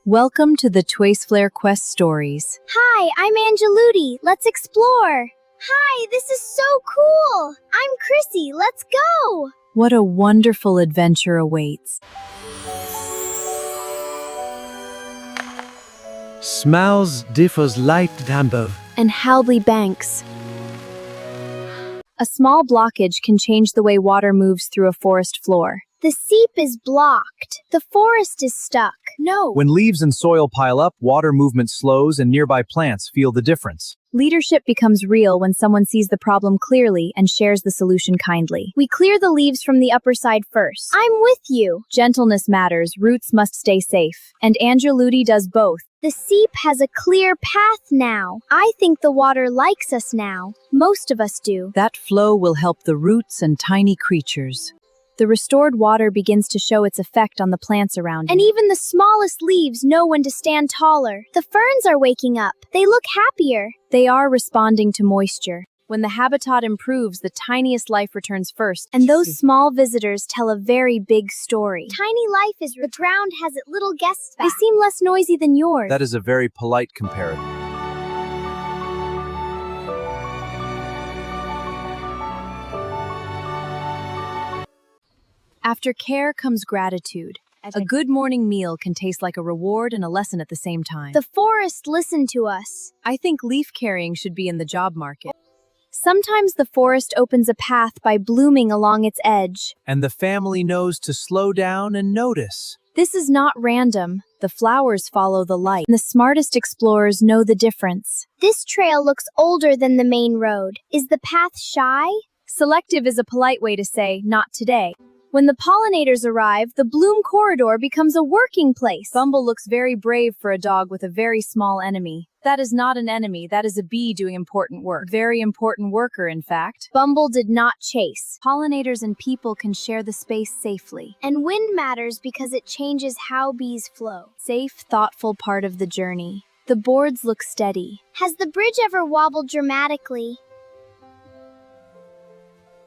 Welcome to the Twaceflare Quest Stories. Hi, I'm Angeluutti. Let's explore. Hi, this is so cool. I'm Chrissie. Let's go. What a wonderful adventure awaits. Smells differs light damper. And Halby Banks. A small blockage can change the way water moves through a forest floor. The seep is blocked. The forest is stuck. No. When leaves and soil pile up, water movement slows and nearby plants feel the difference. Leadership becomes real when someone sees the problem clearly and shares the solution kindly. We clear the leaves from the upper side first. I'm with you. Gentleness matters, roots must stay safe. And Angeluutti does both. The seep has a clear path now. I think the water likes us now. Most of us do. That flow will help the roots and tiny creatures. The restored water begins to show its effect on the plants around it. And even the smallest leaves know when to stand taller. The ferns are waking up. They look happier. They are responding to moisture. When the habitat improves, the tiniest life returns first. And those small visitors tell a very big story. Tiny life is the ground has its little guests back. They seem less noisy than yours. That is a very polite comparison. After care comes gratitude. A good morning meal can taste like a reward and a lesson at the same time. The forest listened to us. I think leaf carrying should be in the job market. Sometimes the forest opens a path by blooming along its edge. And the family knows to slow down and notice. This is not random. The flowers follow the light. The smartest explorers know the difference. This trail looks older than the main road. Is the path shy? Selective is a polite way to say, not today. When the pollinators arrive, the bloom corridor becomes a working place. Bumble looks very brave for a dog with a very small enemy. That is not an enemy, that is a bee doing important work. Very important worker, in fact. Bumble did not chase. Pollinators and people can share the space safely. And wind matters because it changes how bees flow. Safe, thoughtful part of the journey. The boards look steady. Has the bridge ever wobbled dramatically?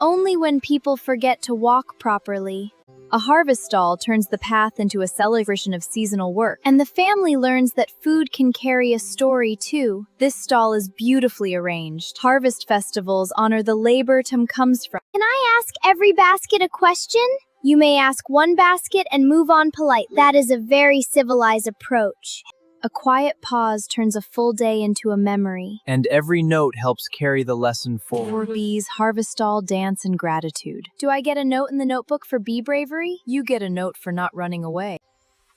Only when people forget to walk properly. A harvest stall turns the path into a celebration of seasonal work. And the family learns that food can carry a story too. This stall is beautifully arranged. Harvest festivals honor the labor time comes from. Can I ask every basket a question? You may ask one basket and move on politely. That is a very civilized approach. A quiet pause turns a full day into a memory. And every note helps carry the lesson forward. For bees, harvest stall, dance, and gratitude. Do I get a note in the notebook for bee bravery? You get a note for not running away.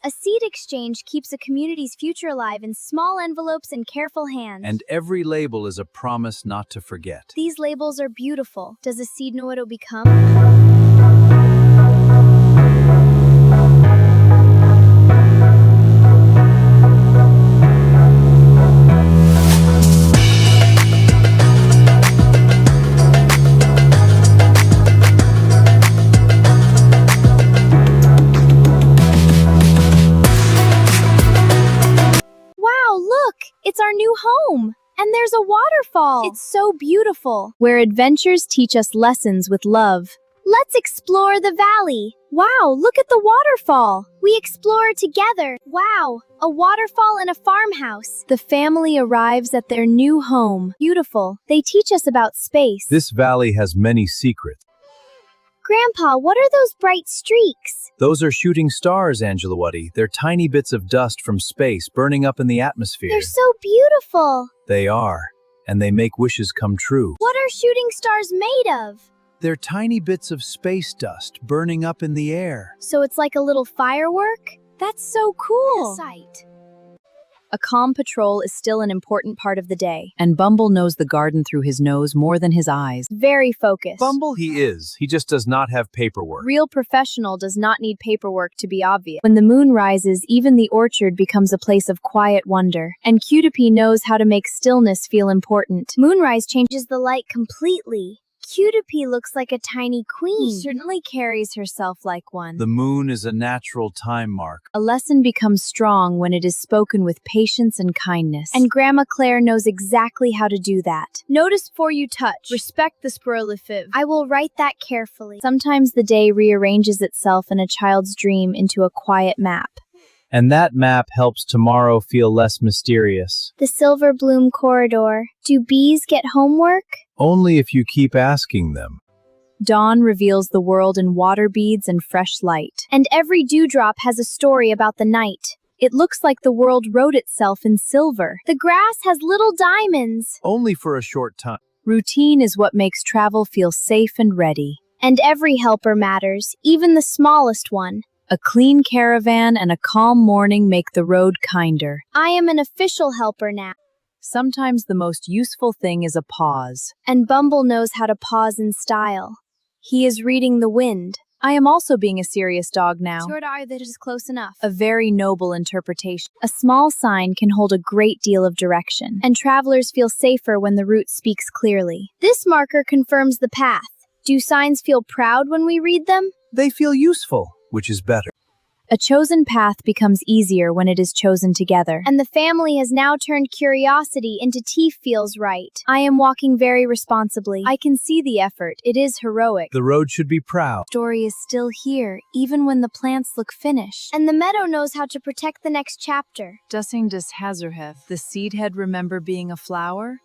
A seed exchange keeps a community's future alive in small envelopes and careful hands. And every label is a promise not to forget. These labels are beautiful. Does a seed know what it'll become? It's our new home, and there's a waterfall. It's so beautiful. Where adventures teach us lessons with love. Let's explore the valley. Wow, look at the waterfall. We explore together. Wow, a waterfall in a farmhouse. The family arrives at their new home. Beautiful. They teach us about space. This valley has many secrets. Grandpa, what are those bright streaks? Those are shooting stars, Angeluutti. They're tiny bits of dust from space burning up in the atmosphere. They're so beautiful. They are, and they make wishes come true. What are shooting stars made of? They're tiny bits of space dust burning up in the air. So it's like a little firework? That's so cool. Sight. A calm patrol is still an important part of the day, and Bumble knows the garden through his nose more than his eyes. Very focused. Bumble he is. He just does not have paperwork. Real professional does not need paperwork to be obvious. When the moon rises, even the orchard becomes a place of quiet wonder. And Cutiepie knows how to make stillness feel important. Moonrise changes the light completely. Cutiepie looks like a tiny queen. She certainly carries herself like one. The moon is a natural time mark. A lesson becomes strong when it is spoken with patience and kindness. And Grandma Claire knows exactly how to do that. Notice before you touch. Respect the superlative. I will write that carefully. Sometimes the day rearranges itself in a child's dream into a quiet map. And that map helps tomorrow feel less mysterious. The silver bloom corridor. Do bees get homework? Only if you keep asking them. Dawn reveals the world in water beads and fresh light. And every dewdrop has a story about the night. It looks like the world wrote itself in silver. The grass has little diamonds. Only for a short time. Routine is what makes travel feel safe and ready. And every helper matters, even the smallest one. A clean caravan and a calm morning make the road kinder. I am an official helper now. Sometimes the most useful thing is a pause. And Bumble knows how to pause in style. He is reading the wind. I am also being a serious dog now. That is close enough. A very noble interpretation. A small sign can hold a great deal of direction. And travelers feel safer when the route speaks clearly. This marker confirms the path. Do signs feel proud when we read them? They feel useful, which is better. A chosen path becomes easier when it is chosen together. And the family has now turned curiosity into teeth feels right. I am walking very responsibly. I can see the effort. It is heroic. The road should be proud. The story is still here, even when the plants look finished. And the meadow knows how to protect the next chapter. Dussing des Hazerheth. The seed head remember being a flower?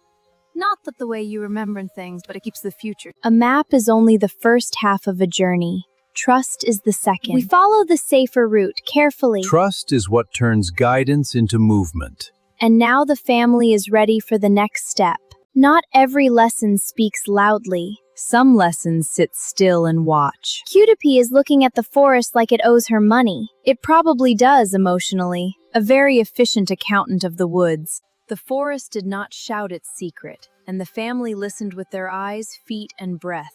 Not that the way you remember things, but it keeps the future. A map is only the first half of a journey. Trust is the second. We follow the safer route carefully. Trust is what turns guidance into movement. And now the family is ready for the next step. Not every lesson speaks loudly. Some lessons sit still and watch. Cutiepie is looking at the forest like it owes her money. It probably does emotionally. A very efficient accountant of the woods. The forest did not shout its secret, and the family listened with their eyes, feet, and breath.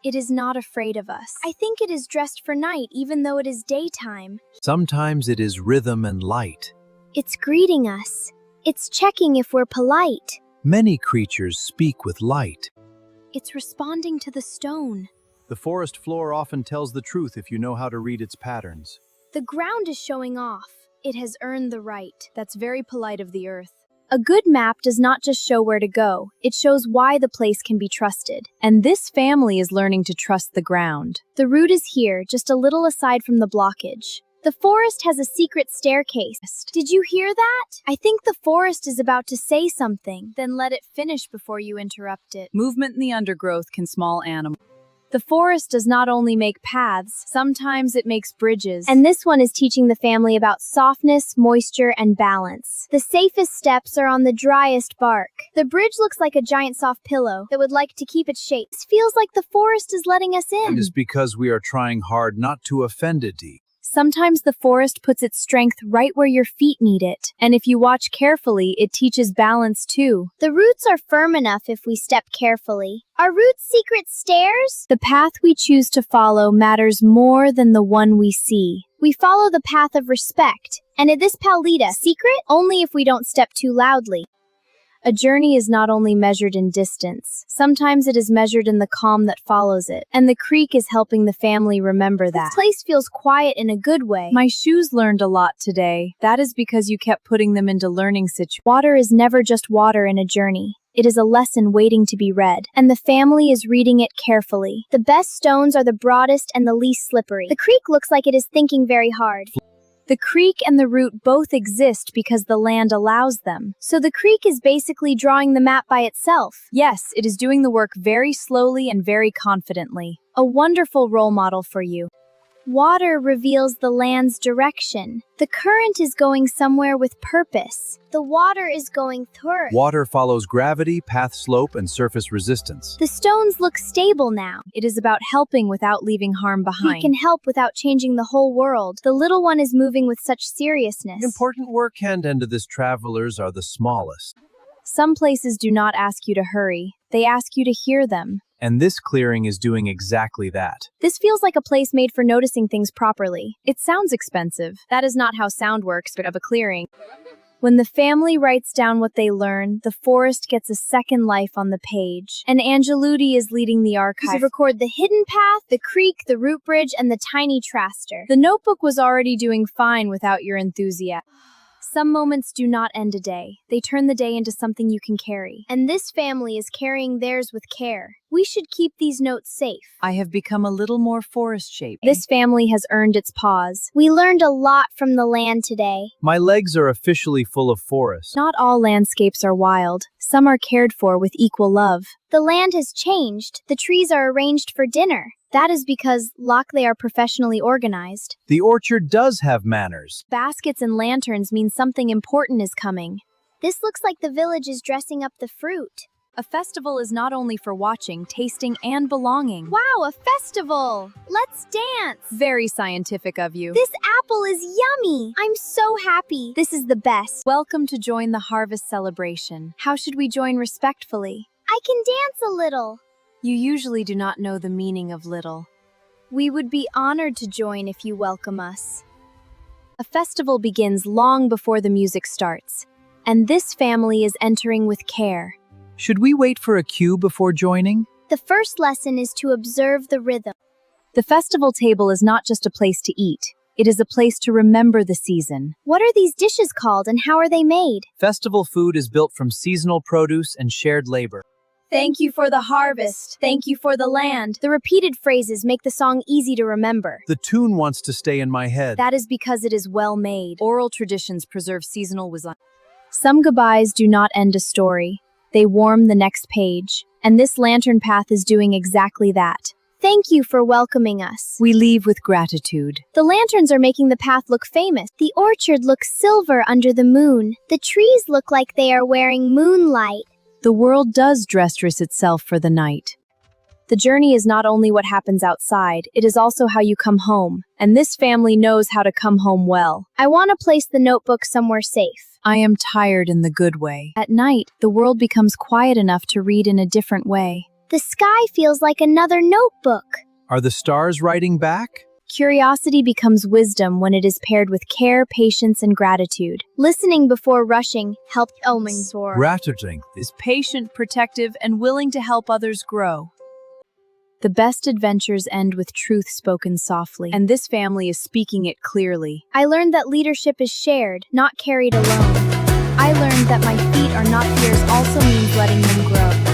It is not afraid of us. I think it is dressed for night, even though it is daytime. Sometimes it is rhythm and light. It's greeting us. It's checking if we're polite. Many creatures speak with light. It's responding to the stone. The forest floor often tells the truth if you know how to read its patterns. The ground is showing off. It has earned the right. That's very polite of the earth. A good map does not just show where to go, it shows why the place can be trusted. And this family is learning to trust the ground. The route is here, just a little aside from the blockage. The forest has a secret staircase. Did you hear that? I think the forest is about to say something. Then let it finish before you interrupt it. Movement in the undergrowth can small animals. The forest does not only make paths, sometimes it makes bridges. And this one is teaching the family about softness, moisture, and balance. The safest steps are on the driest bark. The bridge looks like a giant soft pillow that would like to keep its shape. It feels like the forest is letting us in. It is because we are trying hard not to offend it. Sometimes the forest puts its strength right where your feet need it. And if you watch carefully, it teaches balance too. The roots are firm enough if we step carefully. Are roots secret stairs? The path we choose to follow matters more than the one we see. We follow the path of respect. And is this path lead us? Secret? Only if we don't step too loudly. A journey is not only measured in distance, sometimes it is measured in the calm that follows it. And the creek is helping the family remember that. This place feels quiet in a good way. My shoes learned a lot today. That is because you kept putting them into learning situations. Water is never just water in a journey. It is a lesson waiting to be read. And the family is reading it carefully. The best stones are the broadest and the least slippery. The creek looks like it is thinking very hard. The creek and the route both exist because the land allows them. So the creek is basically drawing the map by itself. Yes, it is doing the work very slowly and very confidently. A wonderful role model for you. Water reveals the land's direction. The current is going somewhere with purpose. The water is going through. Water follows gravity, path slope, and surface resistance. The stones look stable now. It is about helping without leaving harm behind. We can help without changing the whole world. The little one is moving with such seriousness. Important work hand end of this travelers are the smallest. Some places do not ask you to hurry. They ask you to hear them. And this clearing is doing exactly that. This feels like a place made for noticing things properly. It sounds expensive. That is not how sound works, but of a clearing. When the family writes down what they learn, the forest gets a second life on the page. And Angeluutti is leading the archive. To record the hidden path, the creek, the root bridge, and the tiny traster. The notebook was already doing fine without your enthusiasm. Some moments do not end a day. They turn the day into something you can carry. And this family is carrying theirs with care. We should keep these notes safe. I have become a little more forest-shaped. This family has earned its pause. We learned a lot from the land today. My legs are officially full of forest. Not all landscapes are wild. Some are cared for with equal love. The land has changed. The trees are arranged for dinner. That is because, they are professionally organized. The orchard does have manners. Baskets and lanterns mean something important is coming. This looks like the village is dressing up the fruit. A festival is not only for watching, tasting, and belonging. Wow, a festival! Let's dance! Very scientific of you. This apple is yummy! I'm so happy. This is the best. Welcome to join the harvest celebration. How should we join respectfully? I can dance a little. You usually do not know the meaning of little. We would be honored to join if you welcome us. A festival begins long before the music starts, and this family is entering with care. Should we wait for a cue before joining? The first lesson is to observe the rhythm. The festival table is not just a place to eat. It is a place to remember the season. What are these dishes called and how are they made? Festival food is built from seasonal produce and shared labor. Thank you for the harvest. Thank you for the land. The repeated phrases make the song easy to remember. The tune wants to stay in my head. That is because it is well made. Oral traditions preserve seasonal wisdom. Some goodbyes do not end a story. They warm the next page. And this lantern path is doing exactly that. Thank you for welcoming us. We leave with gratitude. The lanterns are making the path look famous. The orchard looks silver under the moon. The trees look like they are wearing moonlight. The world does dress itself for the night. The journey is not only what happens outside, it is also how you come home. And this family knows how to come home well. I want to place the notebook somewhere safe. I am tired in the good way. At night, the world becomes quiet enough to read in a different way. The sky feels like another notebook. Are the stars writing back? Curiosity becomes wisdom when it is paired with care, patience, and gratitude. Listening before rushing helped omens soar. Gratitude Is patient, protective, and willing to help others grow. The best adventures end with truth spoken softly, and this family is speaking it clearly. I learned that leadership is shared, not carried alone. I learned that my feet are not fears also means letting them grow.